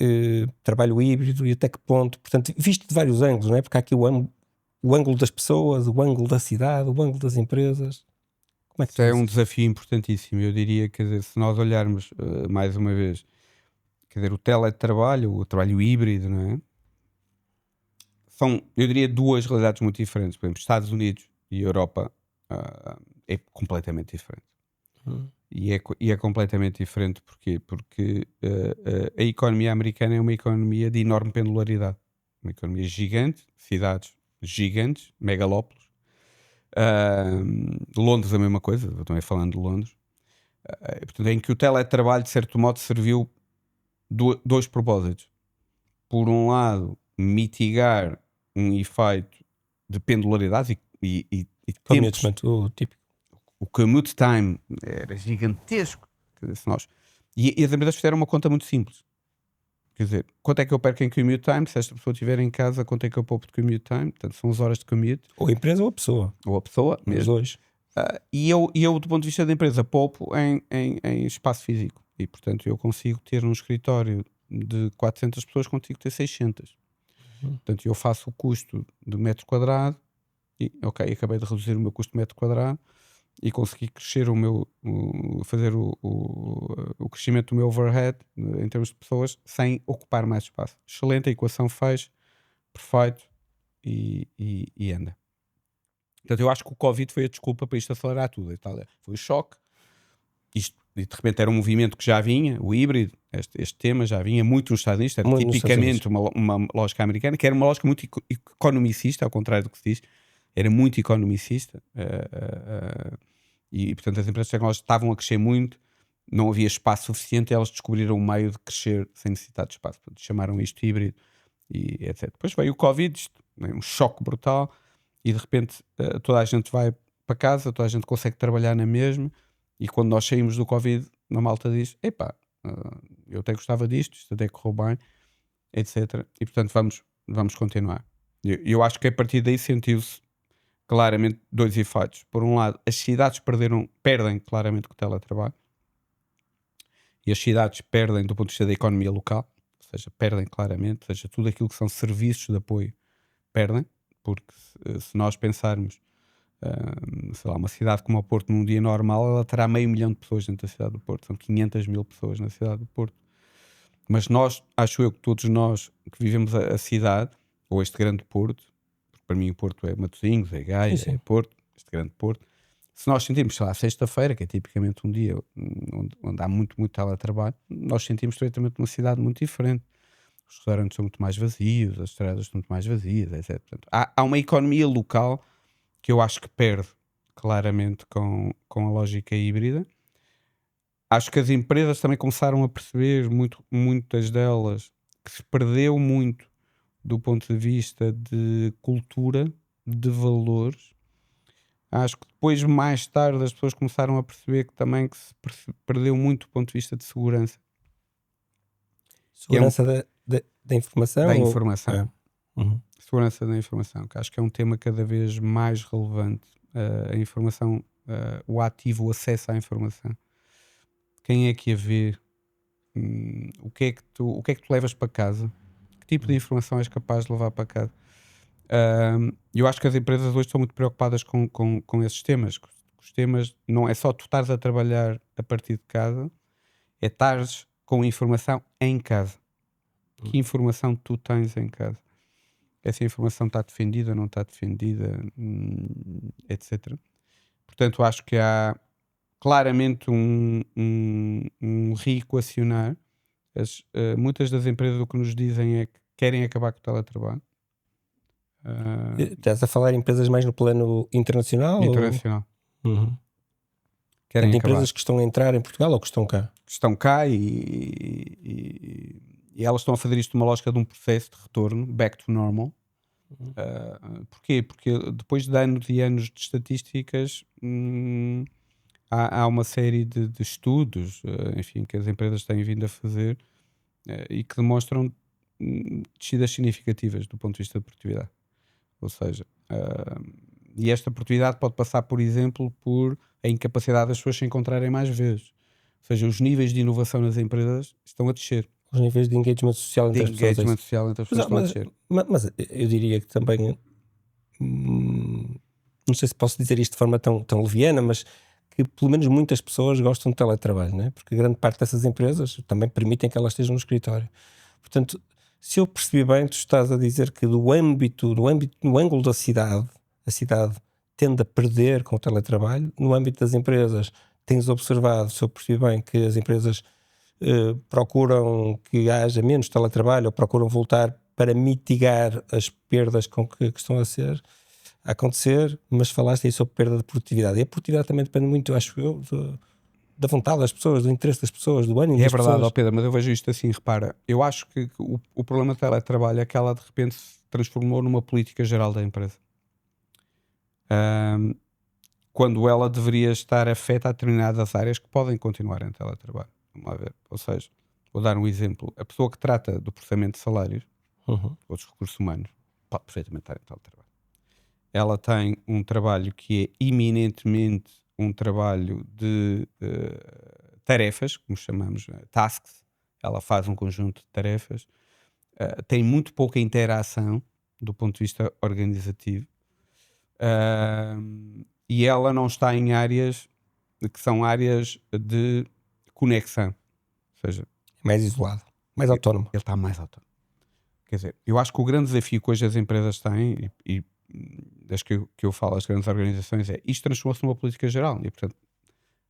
trabalho híbrido, e até que ponto, portanto, visto de vários ângulos, não é? Porque há aqui o ângulo das pessoas, o ângulo da cidade, o ângulo das empresas. Como é que isso é um desafio importantíssimo. Eu diria, quer dizer, se nós olharmos mais uma vez, quer dizer, o teletrabalho, o trabalho híbrido, não é? São, eu diria, duas realidades muito diferentes. Por exemplo, Estados Unidos e Europa é completamente diferente. E é completamente diferente porquê? Porque a economia americana é uma economia de enorme pendularidade. Uma economia gigante, cidades gigantes, megalópolis. Londres a mesma coisa, eu também falando de Londres. Portanto, em que o teletrabalho, de certo modo, serviu dois propósitos. Por um lado, mitigar um efeito de pendularidade e tempos. O commute time era gigantesco. Quer dizer, e as empresas fizeram uma conta muito simples. Quer dizer, quanto é que eu perco em commute time? Se esta pessoa estiver em casa, quanto é que eu poupo de commute time? Portanto, são as horas de commute. Ou a empresa ou a pessoa. Ou a pessoa, mesmo. Hoje. E eu, do ponto de vista da empresa, poupo em espaço físico. E, portanto, eu consigo ter num escritório de 400 pessoas, consigo ter 600. Portanto, eu faço o custo de metro quadrado e, ok, acabei de reduzir o meu custo de metro quadrado e consegui crescer fazer o crescimento do meu overhead em termos de pessoas sem ocupar mais espaço. Excelente, a equação fez, perfeito e anda. Portanto, eu acho que o Covid foi a desculpa para isto acelerar tudo. Foi o choque. E de repente era um movimento que já vinha, o híbrido, este tema já vinha muito nos Estados Unidos, era Muito nos Estados tipicamente uma lógica americana, que era uma lógica muito economicista, ao contrário do que se diz, era muito economicista. E portanto as empresas tecnológicas estavam a crescer muito, não havia espaço suficiente e elas descobriram um meio de crescer sem necessidade de espaço. Portanto, chamaram isto híbrido e etc. Depois veio o Covid, um choque brutal, e de repente toda a gente vai para casa, toda a gente consegue trabalhar na mesma. E quando nós saímos do Covid, a malta diz: epá, eu até gostava disto, isto até correu bem, etc. E portanto vamos continuar. Eu acho que a partir daí sentiu-se claramente dois efeitos. Por um lado, as cidades perdem claramente com o teletrabalho, e as cidades perdem do ponto de vista da economia local, ou seja, perdem claramente, ou seja, tudo aquilo que são serviços de apoio perdem, porque se nós pensarmos sei lá, uma cidade como o Porto num dia normal, ela terá 500 mil de pessoas dentro da cidade do Porto, são 500 mil pessoas na cidade do Porto. Mas nós, acho eu que todos nós que vivemos a cidade, ou este grande Porto, porque para mim o Porto é Matosinhos, é Gaia, Sim. é Porto, este grande Porto, se nós sentimos, sei lá, sexta-feira, que é tipicamente um dia onde há muito teletrabalho, nós sentimos perfeitamente uma cidade muito diferente. Os restaurantes são muito mais vazios, as estradas são muito mais vazias, etc. Portanto, há uma economia local que eu acho que perde claramente com a lógica híbrida. Acho que as empresas também começaram a perceber, muitas delas, que se perdeu muito do ponto de vista de cultura, de valores. Acho que depois, mais tarde, as pessoas começaram a perceber que também que se perdeu muito do ponto de vista de segurança. Segurança da informação? Da informação. Uhum. Segurança da informação, que acho que é um tema cada vez mais relevante. A informação, o ativo, o acesso à informação. Quem é que a vê? O que é que tu levas para casa? Que tipo de informação és capaz de levar para casa? Eu acho que as empresas hoje estão muito preocupadas com esses temas. Os temas não é só tu estares a trabalhar a partir de casa, é estares com informação em casa. Que informação tu tens em casa? Essa informação está defendida, não está defendida, etc. Portanto, acho que há claramente um reequacionar. Muitas das empresas o que nos dizem é que querem acabar com o teletrabalho. Estás a falar em empresas mais no plano internacional? Internacional. Uhum. Querem de acabar. empresas que estão a entrar em Portugal ou que estão cá? Estão cá e elas estão a fazer isto numa lógica de um processo de retorno, back to normal. Porquê? Porque depois de anos e anos de estatísticas, há uma série de estudos, enfim, que as empresas têm vindo a fazer e que demonstram descidas significativas do ponto de vista de produtividade. Ou seja, e esta produtividade pode passar, por exemplo, por a incapacidade das pessoas se encontrarem mais vezes. Ou seja, os níveis de inovação nas empresas estão a descer. Os níveis de engagement social entre as pessoas. Engagement social entre as pessoas estão a descer. Mas eu diria que também, não sei se posso dizer isto de forma tão leviana, mas que pelo menos muitas pessoas gostam de teletrabalho, não é? Porque grande parte dessas empresas também permitem que elas estejam no escritório. Portanto, se eu percebi bem, tu estás a dizer que no ângulo da cidade, a cidade tende a perder com o teletrabalho. No âmbito das empresas, tens observado, se eu percebi bem, que as empresas procuram que haja menos teletrabalho ou procuram voltar para mitigar as perdas com que estão a acontecer, mas falaste aí sobre perda de produtividade. E a produtividade também depende muito, acho eu, da vontade das pessoas, do interesse das pessoas, do ânimo das pessoas. É verdade, Pedro, mas eu vejo isto assim, repara, eu acho que o problema do teletrabalho é que ela de repente se transformou numa política geral da empresa. Quando ela deveria estar afeta a determinadas áreas que podem continuar em teletrabalho. Vamos lá ver. Ou seja, vou dar um exemplo. A pessoa que trata do processamento de salários, ou dos recursos humanos, pode perfeitamente estar em teletrabalho. Ela tem um trabalho que é eminentemente um trabalho de tarefas, como chamamos, tasks. Ela faz um conjunto de tarefas. Tem muito pouca interação do ponto de vista organizativo. e ela não está em áreas que são áreas de conexão. Ou seja, Mais isolado, mais autónomo. ele está mais autónomo. Quer dizer, eu acho que o grande desafio que hoje as empresas têm, e das que eu falo, as grandes organizações, é isto transformou-se numa política geral. E, portanto,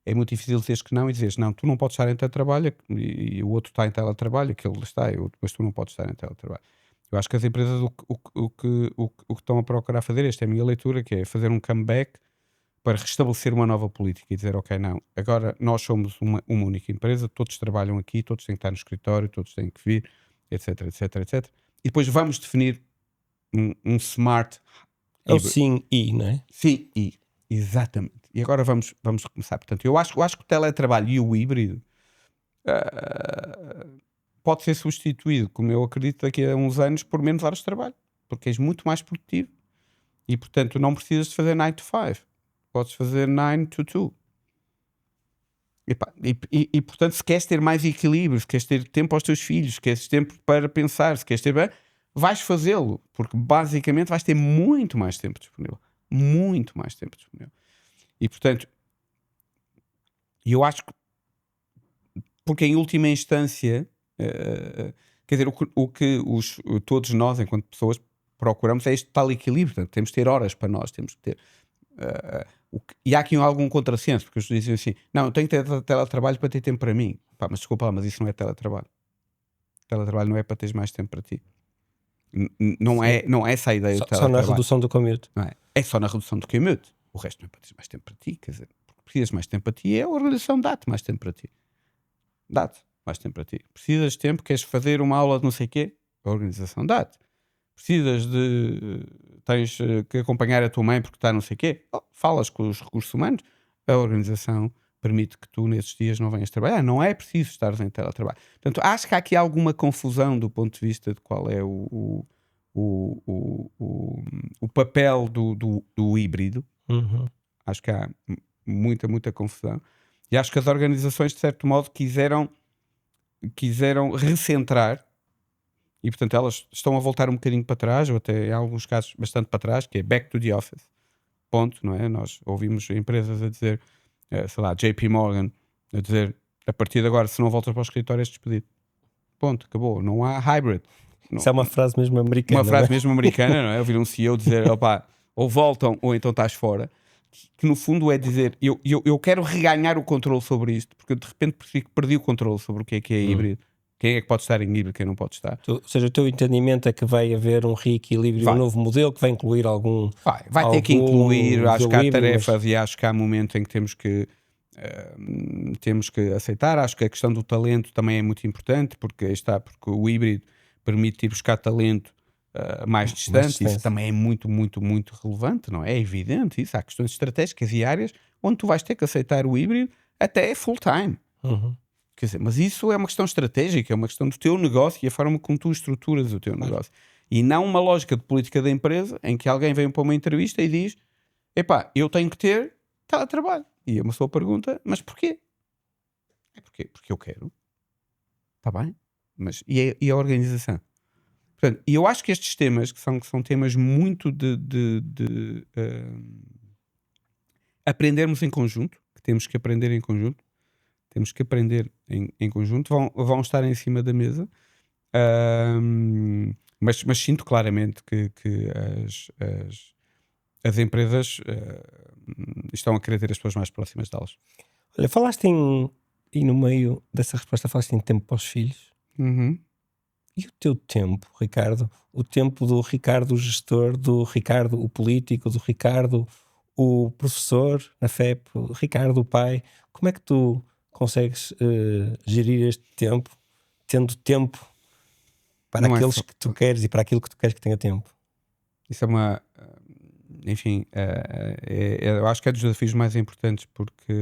é muito difícil dizeres que não e dizeres, não, tu não podes estar em teletrabalho e o outro está em teletrabalho, aquele está, mas tu não podes estar em teletrabalho. Eu acho que as empresas o que estão a procurar fazer, esta é a minha leitura, que é fazer um comeback para restabelecer uma nova política e dizer, ok, não, agora nós somos uma única empresa, todos trabalham aqui, todos têm que estar no escritório, todos têm que vir, etc, etc, etc. E depois vamos definir um smart É o híbrido. sim e, não é? Sim, e exatamente. E agora vamos recomeçar. Portanto, eu acho que o teletrabalho e o híbrido pode ser substituído, como eu acredito, daqui a uns anos, por menos horas de trabalho, porque és muito mais produtivo. E, portanto, não precisas de fazer 9 to 5. Podes fazer 9 to 2. E, portanto, se queres ter mais equilíbrio, se queres ter tempo aos teus filhos, se queres tempo para pensar, se queres ter bem, vais fazê-lo, porque basicamente vais ter muito mais tempo disponível. Muito mais tempo disponível. E, portanto, eu acho que, porque em última instância, quer dizer, o que todos nós, enquanto pessoas, procuramos é este tal equilíbrio. Portanto, temos de ter horas para nós, temos de ter. E há aqui algum contrassenso, porque eles dizem assim: não, eu tenho que ter teletrabalho para ter tempo para mim. Pá, mas desculpa lá, mas isso não é teletrabalho. Teletrabalho não é para teres mais tempo para ti. Não é essa a ideia do Só teletrabalho. na redução do commute. Não é? É só na redução do commute. O resto não é para teres mais tempo para ti. Quer dizer, porque precisas mais tempo para ti, é a organização dá-te mais tempo para ti. Dá-te mais tempo para ti. Precisas de tempo, queres fazer uma aula de não sei o quê, a organização dá-te. Precisas de. Tens que acompanhar a tua mãe porque está não sei o quê. Falas com os recursos humanos, a organização permite que tu nesses dias não venhas trabalhar. Não é preciso estar em teletrabalho. Portanto, acho que há aqui alguma confusão do ponto de vista de qual é o papel do híbrido. Uhum. Acho que há muita confusão. E acho que as organizações, de certo modo, quiseram recentrar. E, portanto, elas estão a voltar um bocadinho para trás, ou até em alguns casos bastante para trás, que é back to the office. Ponto, não é? Nós ouvimos empresas a dizer, sei lá, JP Morgan, a dizer, a partir de agora, se não voltas para o escritório, és despedido. Ponto, acabou. Não há hybrid. Isso é uma frase mesmo americana. Uma frase não é? mesmo americana, não é? Ouvir um CEO dizer, opá, ou voltam ou então estás fora. Que no fundo é dizer, eu quero reganhar o controle sobre isto, porque de repente perdi o controle sobre o que é híbrido. Quem é que pode estar em híbrido, quem não pode estar. Ou seja, o teu entendimento é que vai haver um reequilíbrio, um novo modelo que vai incluir algum. Vai ter que incluir, acho que há híbrido, tarefas e acho que há momento em que temos que aceitar. Acho que a questão do talento também é muito importante, porque o híbrido permite ir buscar talento mais distante. Isso também é muito relevante, não é? É evidente isso. Há questões estratégicas e áreas onde tu vais ter que aceitar o híbrido até full time. Uhum. Quer dizer, mas isso é uma questão estratégica, é uma questão do teu negócio e a forma como tu estruturas o teu negócio. E não uma lógica de política da empresa em que alguém vem para uma entrevista e diz: epá, eu tenho que ter teletrabalho. E a pessoa pergunta: mas porquê? É porque eu quero. Está bem? Mas e a organização? Portanto, e eu acho que estes temas, que são temas muito de aprendermos em conjunto, que temos que aprender em conjunto, temos que aprender em conjunto, vão estar em cima da mesa, mas sinto claramente que as empresas estão a querer ter as pessoas mais próximas delas. Olha, falaste e no meio dessa resposta falaste em tempo para os filhos. Uhum. E o teu tempo, Ricardo? O tempo do Ricardo o gestor, do Ricardo o político, do Ricardo o professor na FEP, o Ricardo o pai. Como é que tu consegues gerir este tempo, tendo tempo para Não é aqueles só- que tu queres e para aquilo que tu queres que tenha tempo? Isso é uma. Enfim, eu acho que é dos desafios mais importantes, porque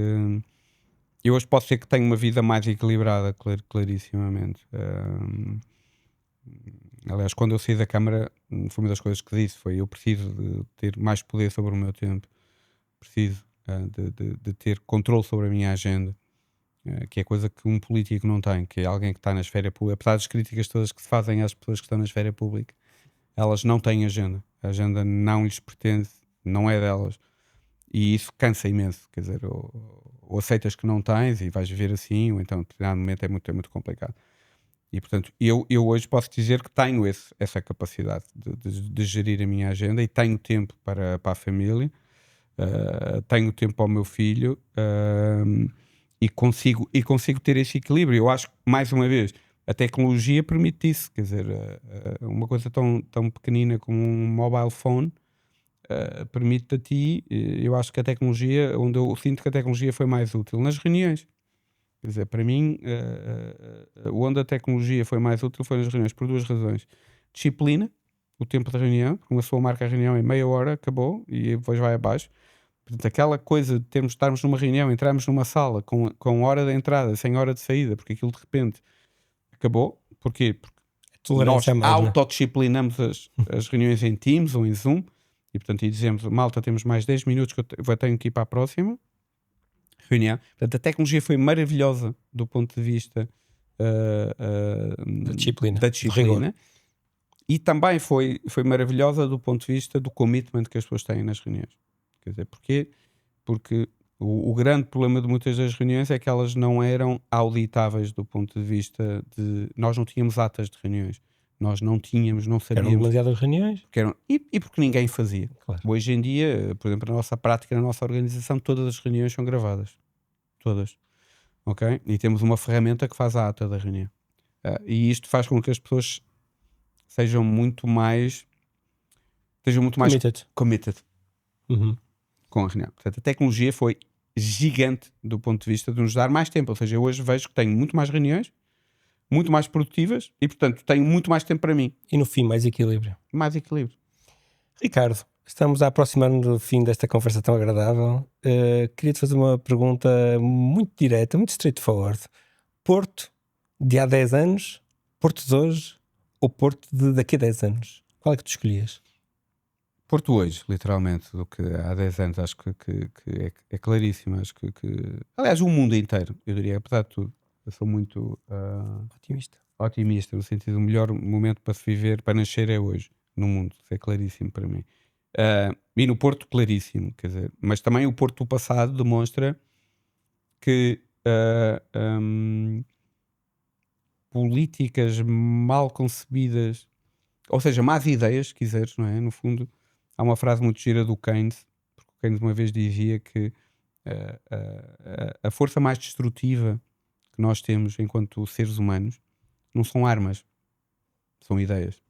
eu hoje posso ser que tenho uma vida mais equilibrada, clarissimamente. Aliás, quando eu saí da Câmara, foi uma das coisas que disse: foi eu preciso de ter mais poder sobre o meu tempo, preciso de ter controle sobre a minha agenda, que é coisa que um político não tem, que é alguém que está na esfera pública. Apesar das críticas todas que se fazem às pessoas que estão na esfera pública, elas não têm agenda. A agenda não lhes pertence, não é delas. E isso cansa imenso, quer dizer, ou aceitas que não tens e vais viver assim, ou então, em determinado momento, é muito complicado. E, portanto, eu hoje posso dizer que tenho essa capacidade de gerir a minha agenda e tenho tempo para a família, tenho tempo para o meu filho, e consigo ter esse equilíbrio. Eu acho que, mais uma vez, a tecnologia permite isso. Quer dizer, uma coisa tão pequenina como um mobile phone permite a ti. Eu acho que a tecnologia, onde eu sinto que a tecnologia foi mais útil, nas reuniões. Quer dizer, para mim, onde a tecnologia foi mais útil foi nas reuniões, por duas razões. Disciplina, o tempo da reunião, porque uma pessoa marca a reunião em meia hora, acabou, e depois vai abaixo. Portanto, aquela coisa de estarmos numa reunião, entrarmos numa sala com hora de entrada, sem hora de saída, porque aquilo de repente acabou. Porquê? Porque nós Tolerância a mais, né? autodisciplinamos as reuniões em Teams ou em Zoom, e portanto e dizemos, malta, temos mais 10 minutos que eu tenho que ir para a próxima reunião. Portanto, a tecnologia foi maravilhosa do ponto de vista Da disciplina, da do rigor. disciplina, e também foi maravilhosa do ponto de vista do commitment que as pessoas têm nas reuniões. Quer dizer, porquê? Porque o grande problema de muitas das reuniões é que elas não eram auditáveis do ponto de vista de... Nós não tínhamos atas de reuniões. Nós não Eram sabíamos... demasiadas reuniões. E porque ninguém fazia. Claro. Hoje em dia, por exemplo, na nossa prática, na nossa organização, todas as reuniões são gravadas. Todas. Ok? E temos uma ferramenta que faz a ata da reunião. E isto faz com que as pessoas sejam muito mais committed Uhum. com a reunião. Portanto, a tecnologia foi gigante do ponto de vista de nos dar mais tempo. Ou seja, eu hoje vejo que tenho muito mais reuniões, muito mais produtivas e, portanto, tenho muito mais tempo para mim. E no fim, mais equilíbrio. Mais equilíbrio. Ricardo, estamos a aproximar-nos do fim desta conversa tão agradável. Queria-te fazer uma pergunta muito direta, muito straightforward. Porto de há 10 anos, Porto de hoje ou Porto de daqui a 10 anos? Qual é que tu escolhias? Porto hoje, literalmente, do que há 10 anos, acho que é claríssimo. Acho que... Aliás, o mundo inteiro, eu diria, apesar de tudo. Eu sou muito otimista, no sentido do melhor momento para se viver, para nascer é hoje, no mundo. Isso é claríssimo para mim. E no Porto, claríssimo, quer dizer, mas também o Porto do passado demonstra que políticas mal concebidas, ou seja, más ideias, se quiseres, não é? No fundo, há uma frase muito gira do Keynes, porque o Keynes uma vez dizia que a força mais destrutiva que nós temos enquanto seres humanos não são armas, são ideias,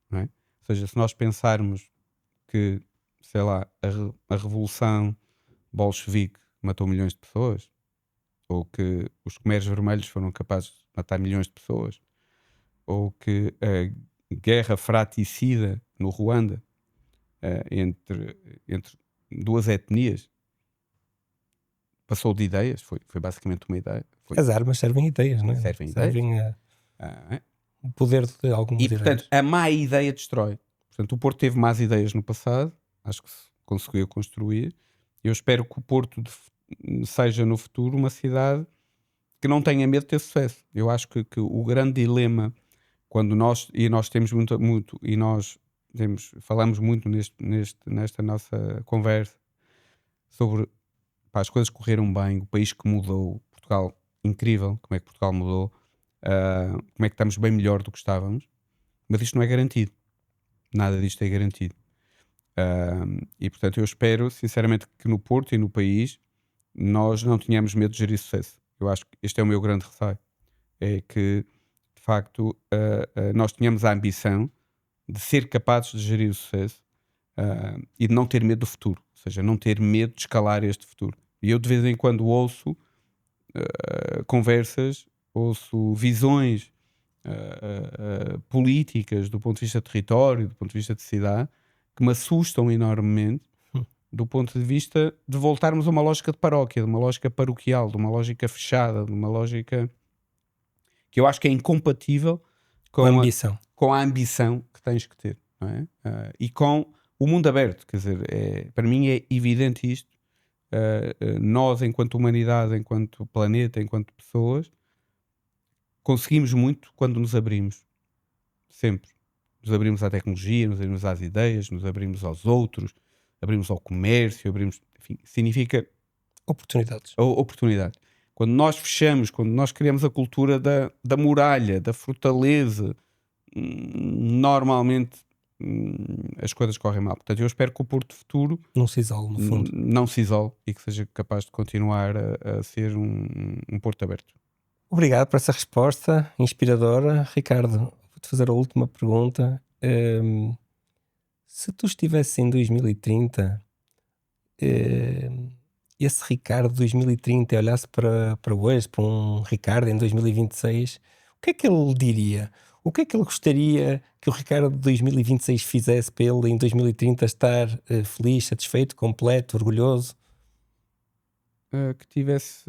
não é? Ou seja, se nós pensarmos que, sei lá, a revolução bolchevique matou milhões de pessoas, ou que os Khmeres vermelhos foram capazes de matar milhões de pessoas, ou que a guerra fratricida no Ruanda entre duas etnias passou de ideias, foi basicamente uma ideia. As armas servem ideias, não é? Servem o poder de algumas ideias. E, portanto, a má ideia destrói. Portanto, o Porto teve más ideias no passado, acho que se conseguiu construir. Eu espero que o Porto seja no futuro uma cidade que não tenha medo de ter sucesso. Eu acho que o grande dilema, quando nós temos muito e nós falamos muito nesta nossa conversa sobre as coisas que correram bem, o país que mudou, Portugal, incrível, como é que Portugal mudou, como é que estamos bem melhor do que estávamos, mas isto não é garantido. Nada disto é garantido. E portanto eu espero sinceramente que no Porto e no país nós não tenhamos medo de gerir sucesso. Eu acho que este é o meu grande receio, é que de facto nós tenhamos a ambição de ser capazes de gerir o sucesso e de não ter medo do futuro, ou seja, não ter medo de escalar este futuro. E eu de vez em quando ouço conversas, ouço visões políticas do ponto de vista de território, do ponto de vista de cidade, que me assustam enormemente do ponto de vista de voltarmos a uma lógica de paróquia, de uma lógica paroquial, de uma lógica fechada, de uma lógica que eu acho que é incompatível com a ambição que tens que ter, não é? E com o mundo aberto. Quer dizer, para mim é evidente isto. Nós, enquanto humanidade, enquanto planeta, enquanto pessoas, conseguimos muito quando nos abrimos. Sempre. Nos abrimos à tecnologia, nos abrimos às ideias, nos abrimos aos outros, abrimos ao comércio, enfim, significa Oportunidades. oportunidade. Quando nós fechamos, quando nós criamos a cultura da muralha, da fortaleza, normalmente as coisas correm mal. Portanto, eu espero que o Porto Futuro não se isole, no fundo. Não se isole e que seja capaz de continuar a ser um Porto aberto. Obrigado por essa resposta inspiradora. Ricardo, vou-te fazer a última pergunta. Se tu estivesse em 2030, esse Ricardo de 2030 e olhasse para hoje, para um Ricardo em 2026, o que é que ele diria? O que é que ele gostaria que o Ricardo de 2026 fizesse para ele em 2030 estar feliz, satisfeito, completo, orgulhoso? Que tivesse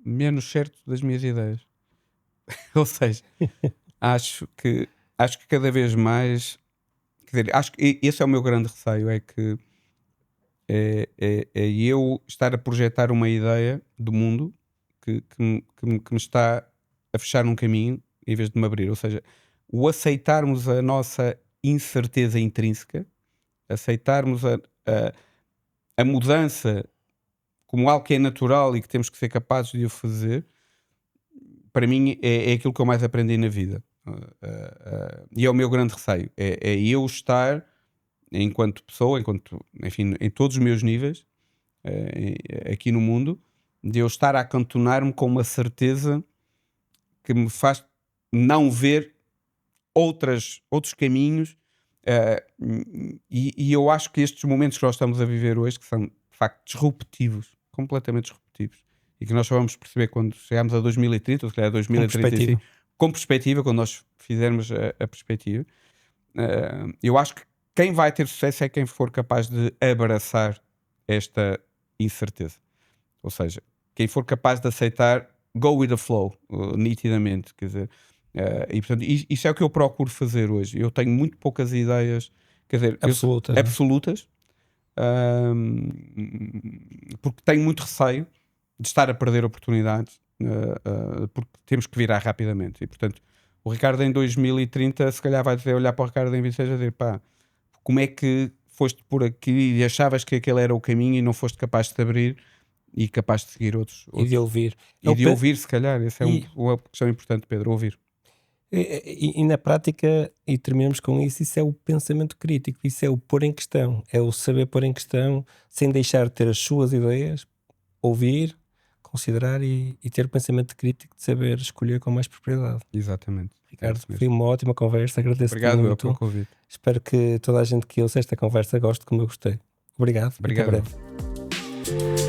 menos certo das minhas ideias. Ou seja, acho que cada vez mais, quer dizer, acho que esse é o meu grande receio, é que é eu estar a projetar uma ideia do mundo que me está a fechar um caminho em vez de me abrir. Ou seja, o aceitarmos a nossa incerteza intrínseca, aceitarmos a mudança como algo que é natural e que temos que ser capazes de o fazer, para mim é aquilo que eu mais aprendi na vida. E é o meu grande receio. É eu estar, enquanto pessoa, enfim, em todos os meus níveis, aqui no mundo, de eu estar a acantonar-me com uma certeza que me faz não ver outros caminhos. E eu acho que estes momentos que nós estamos a viver hoje, que são de facto disruptivos, completamente disruptivos, e que nós só vamos perceber quando chegarmos a 2030, ou se calhar 2035, com perspectiva, quando nós fizermos a perspectiva. Eu acho que quem vai ter sucesso é quem for capaz de abraçar esta incerteza. Ou seja, quem for capaz de aceitar, go with the flow, nitidamente, quer dizer. E portanto, isso é o que eu procuro fazer hoje. Eu tenho muito poucas ideias, quer dizer, absolutas, porque tenho muito receio de estar a perder oportunidades, porque temos que virar rapidamente. E portanto, o Ricardo em 2030 se calhar vai olhar para o Ricardo em 26 e dizer, pá, como é que foste por aqui e achavas que aquele era o caminho e não foste capaz de te abrir e capaz de seguir outros. E de ouvir. E de ouvir, se calhar. Essa é uma questão importante, Pedro, ouvir. E na prática, e terminamos com isso é o pensamento crítico, isso é o pôr em questão, é o saber pôr em questão, sem deixar de ter as suas ideias, ouvir, considerar e ter o pensamento crítico de saber escolher com mais propriedade. Exatamente. Ricardo, foi uma ótima conversa, agradeço-te muito. Obrigado pelo convite. Espero que toda a gente que ouça esta conversa goste como eu gostei. Obrigado. Obrigado. Até breve.